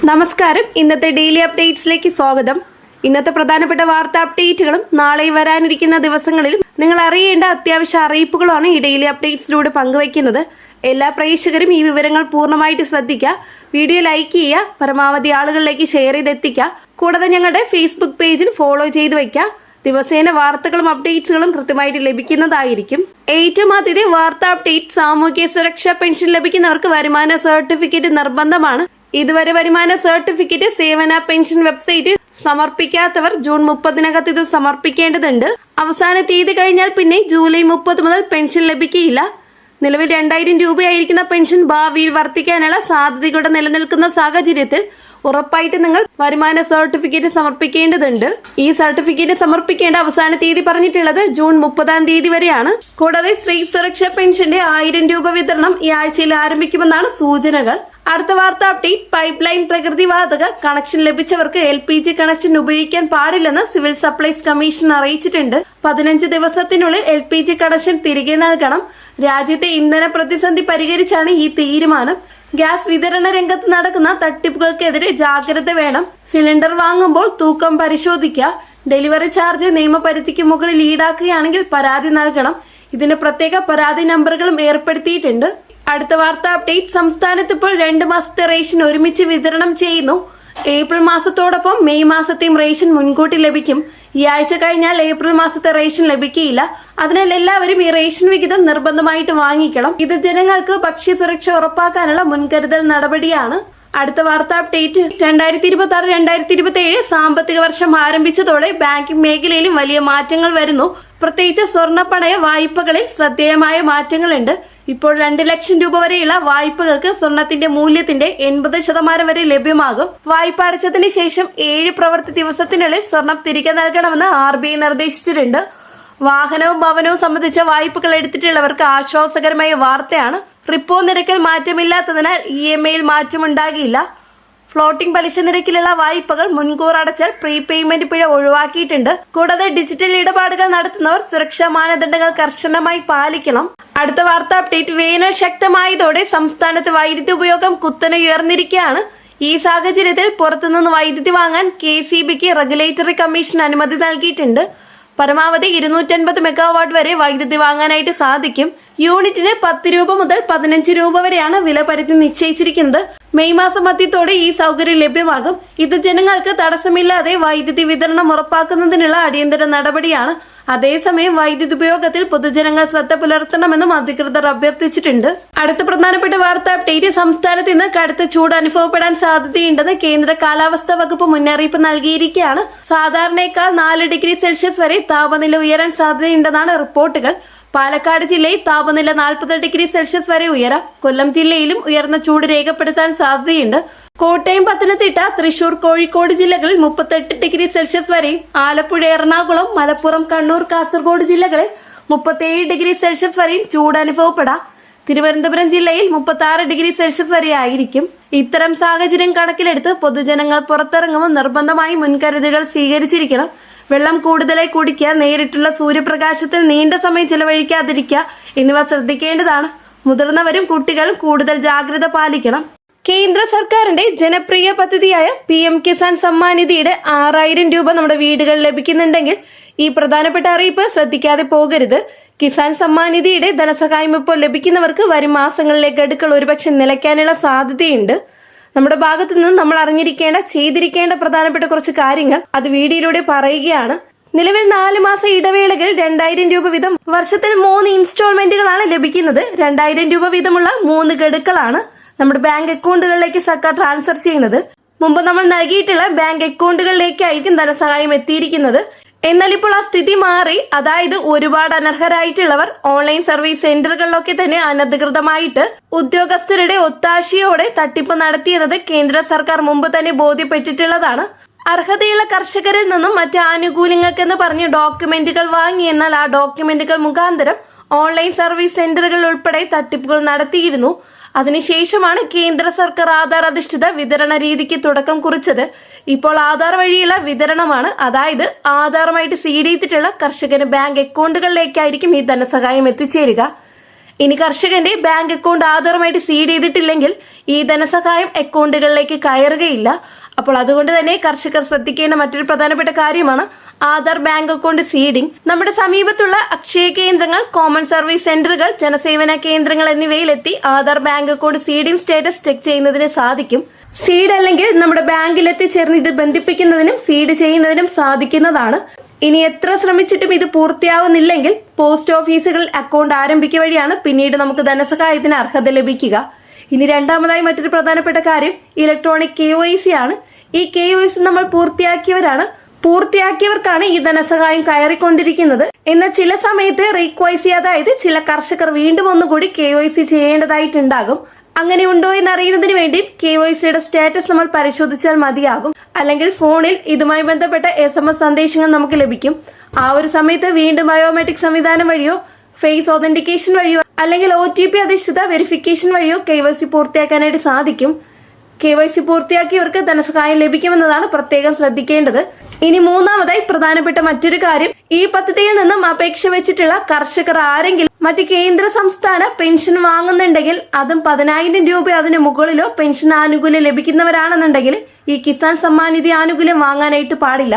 നമസ്കാരം. ഇന്നത്തെ ഡെയിലി അപ്ഡേറ്റ്സിലേക്ക് സ്വാഗതം. ഇന്നത്തെ പ്രധാനപ്പെട്ട വാർത്താ അപ്ഡേറ്റുകളും നാളെ വരാനിരിക്കുന്ന ദിവസങ്ങളിൽ നിങ്ങൾ അറിയേണ്ട അത്യാവശ്യ അറിയിപ്പുകളാണ് ഈ ഡെയിലി അപ്ഡേറ്റ്സിലൂടെ പങ്കുവയ്ക്കുന്നത്. എല്ലാ പ്രേക്ഷകരും ഈ വിവരങ്ങൾ പൂർണ്ണമായിട്ട് ശ്രദ്ധിക്കുക. വീഡിയോ ലൈക്ക് ചെയ്യുക, പരമാവധി ആളുകളിലേക്ക് ഷെയർ ചെയ്തെത്തിക്കുക. കൂടാതെ ഞങ്ങളുടെ ഫേസ്ബുക്ക് പേജിൽ ഫോളോ ചെയ്ത് വയ്ക്കുക. ദിവസേന വാർത്തകളും അപ്ഡേറ്റ്സുകളും കൃത്യമായിട്ട് ലഭിക്കുന്നതായിരിക്കും. ഏറ്റവും ആദ്യത്തെ വാർത്താ അപ്ഡേറ്റ്, സാമൂഹ്യ സുരക്ഷാ പെൻഷൻ ലഭിക്കുന്നവർക്ക് വരുമാന സർട്ടിഫിക്കറ്റ് നിർബന്ധമാണ്. ഇതുവരെ വരുമാന സർട്ടിഫിക്കറ്റ് സേവന പെൻഷൻ വെബ്സൈറ്റിൽ സമർപ്പിക്കാത്തവർ ജൂൺ 30-നകത്ത് ഇത് സമർപ്പിക്കേണ്ടതുണ്ട്. അവസാന തീയതി കഴിഞ്ഞാൽ പിന്നെ ജൂലൈ 30 മുതൽ പെൻഷൻ ലഭിക്കില്ല. നിലവിൽ 2000 രൂപയായിരിക്കുന്ന പെൻഷൻ ഭാവിയിൽ വർദ്ധിക്കാനുള്ള സാധ്യതകളുടെ നിലനിൽക്കുന്ന സാഹചര്യത്തിൽ ഉറപ്പായിട്ട് നിങ്ങൾ വരുമാന സർട്ടിഫിക്കറ്റ് സമർപ്പിക്കേണ്ടതുണ്ട്. ഈ സർട്ടിഫിക്കറ്റ് സമർപ്പിക്കേണ്ട അവസാന തീയതി പറഞ്ഞിട്ടുള്ളത് ജൂൺ 30-ാം തീയതി വരെയാണ്. കൂടാതെ സ്ത്രീ സുരക്ഷാ പെൻഷന്റെ 1000 രൂപ വിതരണം ഈ ആഴ്ചയിൽ ആരംഭിക്കുമെന്നാണ് സൂചനകൾ. അടുത്ത വാർത്താ അപ്ഡേറ്റ്, പൈപ്പ് ലൈൻ പ്രകൃതിവാതക കണക്ഷൻ ലഭിച്ചവർക്ക് LPG കണക്ഷൻ ഉപയോഗിക്കാൻ പാടില്ലെന്ന് സിവിൽ സപ്ലൈസ് കമ്മീഷൻ അറിയിച്ചിട്ടുണ്ട്. 15 ദിവസത്തിനുള്ളിൽ LPG കണക്ഷൻ തിരികെ നൽകണം. രാജ്യത്തെ ഇന്ധന പ്രതിസന്ധി പരിഹരിച്ചാണ് ഈ തീരുമാനം. ഗ്യാസ് വിതരണ രംഗത്ത് നടക്കുന്ന തട്ടിപ്പുകൾക്കെതിരെ ജാഗ്രത വേണം. സിലിണ്ടർ വാങ്ങുമ്പോൾ തൂക്കം പരിശോധിക്കുക. ഡെലിവറി ചാർജ് നിയമപരിധിക്ക് മുകളിൽ ഈടാക്കുകയാണെങ്കിൽ പരാതി നൽകണം. ഇതിന് പ്രത്യേക പരാതി നമ്പറുകളും ഏർപ്പെടുത്തിയിട്ടുണ്ട്. അടുത്ത വാർത്താ അപ്ഡേറ്റ്, സംസ്ഥാനത്ത് ഇപ്പോൾ 2 മാസത്തെ റേഷൻ ഒരുമിച്ച് വിതരണം ചെയ്യുന്നു. ഏപ്രിൽ മാസത്തോടൊപ്പം മെയ് മാസത്തെയും റേഷൻ മുൻകൂട്ടി ലഭിക്കും. ഈ ആഴ്ച കഴിഞ്ഞാൽ ഏപ്രിൽ മാസത്തെ റേഷൻ ലഭിക്കുകയില്ല. അതിനാൽ എല്ലാവരും ഈ റേഷൻ വിഹിതം നിർബന്ധമായിട്ട് വാങ്ങിക്കണം. ഇത് ജനങ്ങൾക്ക് ഭക്ഷ്യസുരക്ഷ ഉറപ്പാക്കാനുള്ള മുൻകരുതൽ നടപടിയാണ്. അടുത്ത വാർത്താ അപ്ഡേറ്റ്, 2026-2027 സാമ്പത്തിക വർഷം ആരംഭിച്ചതോടെ ബാങ്കിംഗ് മേഖലയിലും വലിയ മാറ്റങ്ങൾ വരുന്നു. പ്രത്യേകിച്ച് സ്വർണ്ണപ്പണയ വായ്പകളിൽ ശ്രദ്ധേയമായ മാറ്റങ്ങളുണ്ട്. ഇപ്പോൾ 2 ലക്ഷം രൂപ വരെയുള്ള വായ്പകൾക്ക് സ്വർണത്തിന്റെ മൂല്യത്തിന്റെ 80% വരെ ലഭ്യമാകും. വായ്പ അടച്ചതിന് ശേഷം 7 പ്രവൃത്തി ദിവസത്തിനുള്ളിൽ സ്വർണം തിരികെ നൽകണമെന്ന് RBI നിർദ്ദേശിച്ചിട്ടുണ്ട്. വാഹനവും ഭവനവും സംബന്ധിച്ച വായ്പകൾ എടുത്തിട്ടുള്ളവർക്ക് ആശ്വാസകരമായ വാർത്തയാണ്. റിപ്പോ നിരക്കിൽ മാറ്റമില്ലാത്തതിനാൽ EMI-യിൽ മാറ്റമുണ്ടാകില്ല. ഫ്ലോട്ടിംഗ് പലിശ നിരക്കിലുള്ള വായ്പകൾ മുൻകൂർ അടച്ചാൽ പ്രീപേയ്മെന്റ് പിഴ ഒഴിവാക്കിയിട്ടുണ്ട്. കൂടാതെ ഡിജിറ്റൽ ഇടപാടുകൾ നടത്തുന്നവർ സുരക്ഷാ മാനദണ്ഡങ്ങൾ കർശനമായി പാലിക്കണം. അടുത്ത വാർത്താ അപ്ഡേറ്റ്, വേനൽ ശക്തമായതോടെ സംസ്ഥാനത്ത് വൈദ്യുതി ഉപയോഗം കുത്തനെ ഉയർന്നിരിക്കുകയാണ്. ഈ സാഹചര്യത്തിൽ പുറത്തുനിന്ന് വൈദ്യുതി വാങ്ങാൻ KCBക്ക് റെഗുലേറ്ററി കമ്മീഷൻ അനുമതി നൽകിയിട്ടുണ്ട്. പരമാവധി 250 മെഗാവാട്ട് വരെ വൈദ്യുതി വാങ്ങാനായിട്ട് സാധിക്കും. യൂണിറ്റിന് 10 രൂപ മുതൽ 15 രൂപ വരെയാണ് വില പരിധി നിശ്ചയിച്ചിരിക്കുന്നത്. മെയ് മാസം മധ്യത്തോടെ ഈ സൗകര്യം ലഭ്യമാകും. ഇത് ജനങ്ങൾക്ക് തടസ്സമില്ലാതെ വൈദ്യുതി വിതരണം ഉറപ്പാക്കുന്നതിനുള്ള അടിയന്തര നടപടിയാണ്. അതേസമയം വൈദ്യുതി ഉപയോഗത്തിൽ പൊതുജനങ്ങൾ ശ്രദ്ധ പുലർത്തണമെന്നും അധികൃതർ അഭ്യർത്ഥിച്ചിട്ടുണ്ട്. അടുത്ത പ്രധാനപ്പെട്ട വാർത്താ അപ്ഡേറ്റ്, സംസ്ഥാനത്ത് ഇന്ന് കടുത്ത ചൂട് അനുഭവപ്പെടാൻ സാധ്യതയുണ്ടെന്ന് കേന്ദ്ര കാലാവസ്ഥാ വകുപ്പ് മുന്നറിയിപ്പ് നൽകിയിരിക്കുകയാണ്. സാധാരണയേക്കാൾ 4 ഡിഗ്രി സെൽഷ്യസ് വരെ താപനില ഉയരാൻ സാധ്യതയുണ്ടെന്നാണ് റിപ്പോർട്ടുകൾ. പാലക്കാട് ജില്ലയിൽ താപനില 40 ഡിഗ്രി സെൽഷ്യസ് വരെ ഉയരാം. കൊല്ലം ജില്ലയിലും ഉയർന്ന ചൂട് രേഖപ്പെടുത്താൻ സാധ്യതയുണ്ട്. കോട്ടയം, പത്തനംതിട്ട, തൃശൂർ, കോഴിക്കോട് ജില്ലകളിൽ 38 ഡിഗ്രി സെൽഷ്യസ് വരെയും ആലപ്പുഴ, എറണാകുളം, മലപ്പുറം, കണ്ണൂർ, കാസർഗോഡ് ജില്ലകളിൽ 37 ഡിഗ്രി സെൽഷ്യസ് വരെയും ചൂട് അനുഭവപ്പെടാം. തിരുവനന്തപുരം ജില്ലയിൽ 36 ഡിഗ്രി സെൽഷ്യസ് വരെ ആയിരിക്കും. ഇത്തരം സാഹചര്യം കണക്കിലെടുത്ത് പൊതുജനങ്ങൾ പുറത്തിറങ്ങുമ്പോൾ നിർബന്ധമായി മുൻകരുതലുകൾ സ്വീകരിച്ചിരിക്കണം. വെള്ളം കൂടുതലായി കുടിക്കുക, നേരിട്ടുള്ള സൂര്യപ്രകാശത്തിൽ നീണ്ട സമയം ചെലവഴിക്കാതിരിക്കുക എന്നിവ ശ്രദ്ധിക്കേണ്ടതാണ്. മുതിർന്നവരും കുട്ടികളും കൂടുതൽ ജാഗ്രത പാലിക്കണം. കേന്ദ്ര സർക്കാരിന്റെ ജനപ്രിയ പദ്ധതിയായ PM കിസാൻ സമ്മാൻ നിധിയുടെ 6000 രൂപ നമ്മുടെ വീടുകളിൽ ലഭിക്കുന്നുണ്ടെങ്കിൽ ഈ പ്രധാനപ്പെട്ട അറിയിപ്പ് ശ്രദ്ധിക്കാതെ പോകരുത്. കിസാൻ സമ്മാൻ നിധിയുടെ ധനസഹായം ഇപ്പോൾ ലഭിക്കുന്നവർക്ക് വരും മാസങ്ങളിലെ ഗഡുക്കൾ ഒരുപക്ഷെ നിലയ്ക്കാനുള്ള സാധ്യതയുണ്ട്. നമ്മുടെ ഭാഗത്തു നിന്ന് നമ്മൾ അറിഞ്ഞിരിക്കേണ്ട, ചെയ്തിരിക്കേണ്ട പ്രധാനപ്പെട്ട കുറച്ച് കാര്യങ്ങൾ അത് വീഡിയോയിലൂടെ പറയുകയാണ്. നിലവിൽ 4 മാസ ഇടവേളകൾ 2000 രൂപ വീതം വർഷത്തിൽ 3 ഇൻസ്റ്റാൾമെന്റുകളാണ് ലഭിക്കുന്നത്. 2000 രൂപ വീതമുള്ള 3 ഗഡുക്കളാണ് നമ്മുടെ ബാങ്ക് അക്കൗണ്ടുകളിലേക്ക് സർക്കാർ ട്രാൻസ്ഫർ ചെയ്യുന്നത്. മുമ്പ് നമ്മൾ നൽകിയിട്ടുള്ള ബാങ്ക് അക്കൗണ്ടുകളിലേക്കായിരിക്കും ധനസഹായം എത്തിയിരിക്കുന്നത്. എന്നാൽ ഇപ്പോൾ ആ സ്ഥിതി മാറി. അതായത് ഒരുപാട് അനർഹരായിട്ടുള്ളവർ ഓൺലൈൻ സർവീസ് സെന്ററുകളിലൊക്കെ തന്നെ അനധികൃതമായിട്ട് ഉദ്യോഗസ്ഥരുടെ ഒത്താശയോടെ തട്ടിപ്പ് നടത്തിയെന്നത് കേന്ദ്ര സർക്കാർ മുമ്പ് തന്നെ ബോധ്യപ്പെട്ടിട്ടുള്ളതാണ്. അർഹതയുള്ള കർഷകരിൽ നിന്നും മറ്റ് ആനുകൂല്യങ്ങൾക്കെന്ന് പറഞ്ഞ് ഡോക്യുമെന്റുകൾ വാങ്ങി, എന്നാൽ ആ ഡോക്യുമെന്റുകൾ മുഖാന്തരം ഓൺലൈൻ സർവീസ് സെന്ററുകൾ ഉൾപ്പെടെ തട്ടിപ്പുകൾ നടത്തിയിരുന്നു. അതിനുശേഷമാണ് കേന്ദ്ര സർക്കാർ ആധാർ അധിഷ്ഠിത വിതരണ രീതിക്ക് തുടക്കം കുറിച്ചത്. ഇപ്പോൾ ആധാർ വഴിയുള്ള വിതരണമാണ്. അതായത് ആധാറുമായിട്ട് സീഡ് ചെയ്തിട്ടുള്ള കർഷകന് ബാങ്ക് അക്കൗണ്ടുകളിലേക്കായിരിക്കും ഈ ധനസഹായം എത്തിച്ചേരുക. ഇനി കർഷകന്റെ ബാങ്ക് അക്കൗണ്ട് ആധാറുമായിട്ട് സീഡ് ചെയ്തിട്ടില്ലെങ്കിൽ ഈ ധനസഹായം അക്കൗണ്ടുകളിലേക്ക് കയറുകയില്ല. അപ്പോൾ അതുകൊണ്ട് തന്നെ കർഷകർ ശ്രദ്ധിക്കേണ്ട മറ്റൊരു പ്രധാനപ്പെട്ട കാര്യമാണ് ആധാർ ബാങ്ക് അക്കൗണ്ട് സീഡിംഗ്. നമ്മുടെ സമീപത്തുള്ള അക്ഷയ കേന്ദ്രങ്ങൾ, കോമൺ സർവീസ് സെന്ററുകൾ, ജനസേവന കേന്ദ്രങ്ങൾ എന്നിവയിലെത്തി Aadhaar bank account seeding status check ചെയ്യുന്നതിന് സാധിക്കും. സീഡ് അല്ലെങ്കിൽ നമ്മുടെ ബാങ്കിൽ എത്തിച്ചേർന്ന് ഇത് ബന്ധിപ്പിക്കുന്നതിനും സീഡ് ചെയ്യുന്നതിനും സാധിക്കുന്നതാണ്. ഇനി എത്ര ശ്രമിച്ചിട്ടും ഇത് പൂർത്തിയാവുന്നില്ലെങ്കിൽ പോസ്റ്റ് ഓഫീസുകളിൽ അക്കൗണ്ട് ആരംഭിക്കുക വഴിയാണ് പിന്നീട് നമുക്ക് ധനസഹായത്തിന് അർഹത ലഭിക്കുക. ഇനി രണ്ടാമതായി മറ്റൊരു പ്രധാനപ്പെട്ട കാര്യം ഇലക്ട്രോണിക് KYC ആണ്. ഈ KYC നമ്മൾ പൂർത്തിയാക്കിയവർക്കാണ് ഈ ധനസഹായം കയറിക്കൊണ്ടിരിക്കുന്നത്. എന്നാൽ ചില സമയത്ത് റീക്വൈസി, അതായത് ചില കർഷകർ വീണ്ടും ഒന്നുകൂടി KYC ചെയ്യേണ്ടതായിട്ടുണ്ടാകും. അങ്ങനെ ഉണ്ടോ എന്ന് അറിയുന്നതിന് വേണ്ടി KYCയുടെ സ്റ്റാറ്റസ് നമ്മൾ പരിശോധിച്ചാൽ മതിയാകും. അല്ലെങ്കിൽ ഫോണിൽ ഇതുമായി ബന്ധപ്പെട്ട SMS സന്ദേശങ്ങൾ നമുക്ക് ലഭിക്കും. ആ ഒരു സമയത്ത് വീണ്ടും ബയോമെട്രിക് സംവിധാനം വഴിയോ ഫേസ് ഓതന്റിക്കേഷൻ വഴിയോ അല്ലെങ്കിൽ OTP അധിഷ്ഠിത വെരിഫിക്കേഷൻ വഴിയോ KYC പൂർത്തിയാക്കാനായിട്ട് സാധിക്കും. KYC പൂർത്തിയാക്കിയവർക്ക് ധനസഹായം ലഭിക്കുമെന്നതാണ് പ്രത്യേകം ശ്രദ്ധിക്കേണ്ടത്. ഇനി മൂന്നാമതായി പ്രധാനപ്പെട്ട മറ്റൊരു കാര്യം, ഈ പദ്ധതിയിൽ നിന്നും അപേക്ഷ വെച്ചിട്ടുള്ള കർഷകർ ആരെങ്കിലും മറ്റ് കേന്ദ്ര സംസ്ഥാന പെൻഷൻ വാങ്ങുന്നുണ്ടെങ്കിൽ, അതും 10,000 രൂപ അതിന് മുകളിലോ പെൻഷൻ ആനുകൂല്യം ലഭിക്കുന്നവരാണെന്നുണ്ടെങ്കിൽ ഈ കിസാൻ സമ്മാൻ നിധി ആനുകൂല്യം വാങ്ങാനായിട്ട് പാടില്ല.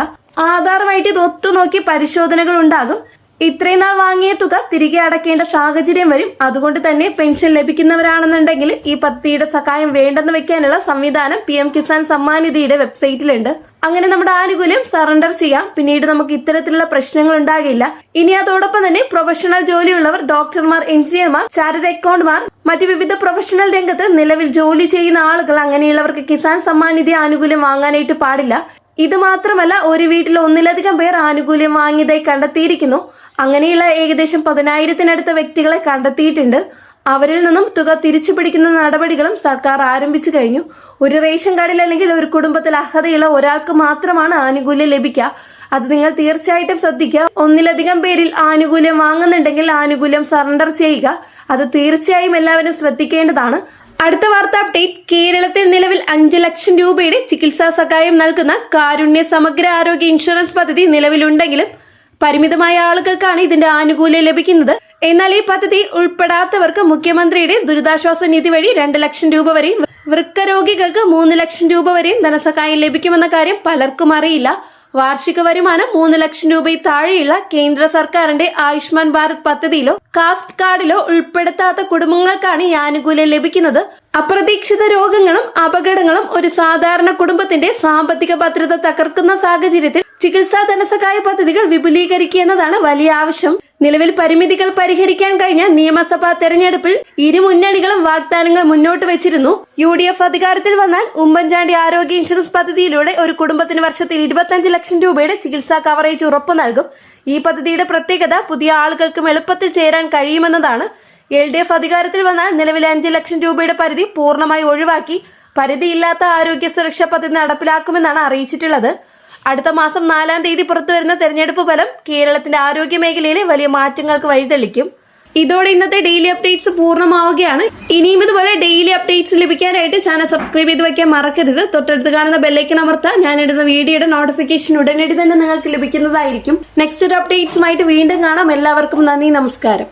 ആധാറുമായിട്ട് ഇത് ഒത്തുനോക്കി പരിശോധനകൾ ഉണ്ടാകും. ഇത്രയും നാൾ വാങ്ങിയ തുക തിരികെ അടക്കേണ്ട സാഹചര്യം വരും. അതുകൊണ്ട് തന്നെ പെൻഷൻ ലഭിക്കുന്നവരാണെന്നുണ്ടെങ്കിൽ ഈ പദ്ധതിയുടെ സഹായം വേണ്ടെന്ന് വെക്കാനുള്ള സംവിധാനം PM കിസാൻ സമ്മാൻ നിധിയുടെ വെബ്സൈറ്റിലുണ്ട്. അങ്ങനെ നമ്മുടെ ആനുകൂല്യം സറണ്ടർ ചെയ്യാം. പിന്നീട് നമുക്ക് ഇത്തരത്തിലുള്ള പ്രശ്നങ്ങൾ ഉണ്ടാകില്ല. ഇനി അതോടൊപ്പം തന്നെ പ്രൊഫഷണൽ ജോലിയുള്ളവർ, ഡോക്ടർമാർ, എഞ്ചിനീയർമാർ, ചാർട്ടേഡ് അക്കൗണ്ടന്മാർ, മറ്റ് വിവിധ പ്രൊഫഷണൽ രംഗത്ത് നിലവിൽ ജോലി ചെയ്യുന്ന ആളുകൾ, അങ്ങനെയുള്ളവർക്ക് കിസാൻ സമ്മാൻ നിധി ആനുകൂല്യം വാങ്ങാനായിട്ട് പാടില്ല. ഇത് മാത്രമല്ല, ഒരു വീട്ടിൽ ഒന്നിലധികം പേർ ആനുകൂല്യം വാങ്ങിയതായി കണ്ടെത്തിയിരിക്കുന്നു. അങ്ങനെയുള്ള ഏകദേശം 10,000-നടുത്ത വ്യക്തികളെ കണ്ടെത്തിയിട്ടുണ്ട്. അവരിൽ നിന്നും തുക തിരിച്ചു പിടിക്കുന്ന നടപടികളും സർക്കാർ ആരംഭിച്ചു കഴിഞ്ഞു. ഒരു റേഷൻ കാർഡിൽ അല്ലെങ്കിൽ ഒരു കുടുംബത്തിൽ അർഹതയുള്ള ഒരാൾക്ക് മാത്രമാണ് ആനുകൂല്യം ലഭിക്കുക. അത് നിങ്ങൾ തീർച്ചയായിട്ടും ശ്രദ്ധിക്കുക. ഒന്നിലധികം പേരിൽ ആനുകൂല്യം വാങ്ങുന്നുണ്ടെങ്കിൽ ആനുകൂല്യം സറണ്ടർ ചെയ്യുക. അത് തീർച്ചയായും എല്ലാവരും ശ്രദ്ധിക്കേണ്ടതാണ്. അടുത്ത വാർത്ത അപ്ഡേറ്റ്, കേരളത്തിൽ നിലവിൽ 5 ലക്ഷം രൂപയുടെ ചികിത്സാ സഹായം നൽകുന്ന കാരുണ്യ സമഗ്ര ആരോഗ്യ ഇൻഷുറൻസ് പദ്ധതി നിലവിലുണ്ടെങ്കിലും പരിമിതമായ ആളുകൾക്കാണ് ഇതിന്റെ ആനുകൂല്യം ലഭിക്കുന്നത്. എന്നാൽ ഈ പദ്ധതി ഉൾപ്പെടാത്തവർക്ക് മുഖ്യമന്ത്രിയുടെ ദുരിതാശ്വാസ നിധി വഴി 2 ലക്ഷം രൂപ വരെയും വൃക്ക രോഗികൾക്ക് 3 ലക്ഷം രൂപ വരെയും ധനസഹായം ലഭിക്കുമെന്ന കാര്യം പലർക്കും അറിയില്ല. വാർഷിക വരുമാനം 3 ലക്ഷം രൂപയിൽ താഴെയുള്ള കേന്ദ്ര സർക്കാരിന്റെ ആയുഷ്മാൻ ഭാരത് പദ്ധതിയിലോ കാസ്റ്റ് കാർഡിലോ ഉൾപ്പെടുത്താത്ത കുടുംബങ്ങൾക്കാണ് ഈ ആനുകൂല്യം ലഭിക്കുന്നത്. അപ്രതീക്ഷിത രോഗങ്ങളും അപകടങ്ങളും ഒരു സാധാരണ കുടുംബത്തിന്റെ സാമ്പത്തിക ഭദ്രത തകർക്കുന്ന സാഹചര്യത്തിൽ ചികിത്സാ ധനസഹായ പദ്ധതികൾ വിപുലീകരിക്കുക എന്നതാണ് വലിയ ആവശ്യം. നിലവിൽ പരിമിതികൾ പരിഹരിക്കാൻ കഴിഞ്ഞ നിയമസഭാ തെരഞ്ഞെടുപ്പിൽ ഇരു മുന്നണികളും വാഗ്ദാനങ്ങൾ മുന്നോട്ട് വെച്ചിരുന്നു. UDF അധികാരത്തിൽ വന്നാൽ ഉമ്മൻചാണ്ടി ആരോഗ്യ ഇൻഷുറൻസ് പദ്ധതിയിലൂടെ ഒരു കുടുംബത്തിന് വർഷത്തിൽ 25 ലക്ഷം രൂപയുടെ ചികിത്സാ കവറേജ് ഉറപ്പു നൽകും. ഈ പദ്ധതിയുടെ പ്രത്യേകത പുതിയ ആളുകൾക്കും എളുപ്പത്തിൽ ചേരാൻ കഴിയുമെന്നതാണ്. LDF അധികാരത്തിൽ വന്നാൽ നിലവിലെ 5 ലക്ഷം രൂപയുടെ പരിധി പൂർണ്ണമായി ഒഴിവാക്കി പരിധിയില്ലാത്ത ആരോഗ്യ സുരക്ഷാ പദ്ധതി നടപ്പിലാക്കുമെന്നാണ് അറിയിച്ചിട്ടുള്ളത്. അടുത്ത മാസം 4-ാം തീയതി പുറത്തുവരുന്ന തെരഞ്ഞെടുപ്പ് ഫലം കേരളത്തിന്റെ ആരോഗ്യ മേഖലയിലെ വലിയ മാറ്റങ്ങൾക്ക് വഴിതെളിക്കും. ഇതോടെ ഇന്നത്തെ ഡെയിലി അപ്ഡേറ്റ്സ് പൂർണ്ണമാവുകയാണ്. ഇനിയും ഇതുപോലെ ഡെയിലി അപ്ഡേറ്റ്സ് ലഭിക്കാനായിട്ട് ചാനൽ സബ്സ്ക്രൈബ് ചെയ്ത് വെക്കാൻ മറക്കരുത്. തൊട്ടടുത്ത് കാണുന്ന ബെല്ലൈക്കൺ അമർത്താൻ ഞാനിടുന്ന വീഡിയോയുടെ നോട്ടിഫിക്കേഷൻ ഉടനടി തന്നെ നിങ്ങൾക്ക് ലഭിക്കുന്നതായിരിക്കും. നെക്സ്റ്റ് ഒരു അപ്ഡേറ്റ്സുമായിട്ട് വീണ്ടും കാണാം. എല്ലാവർക്കും നന്ദി, നമസ്കാരം.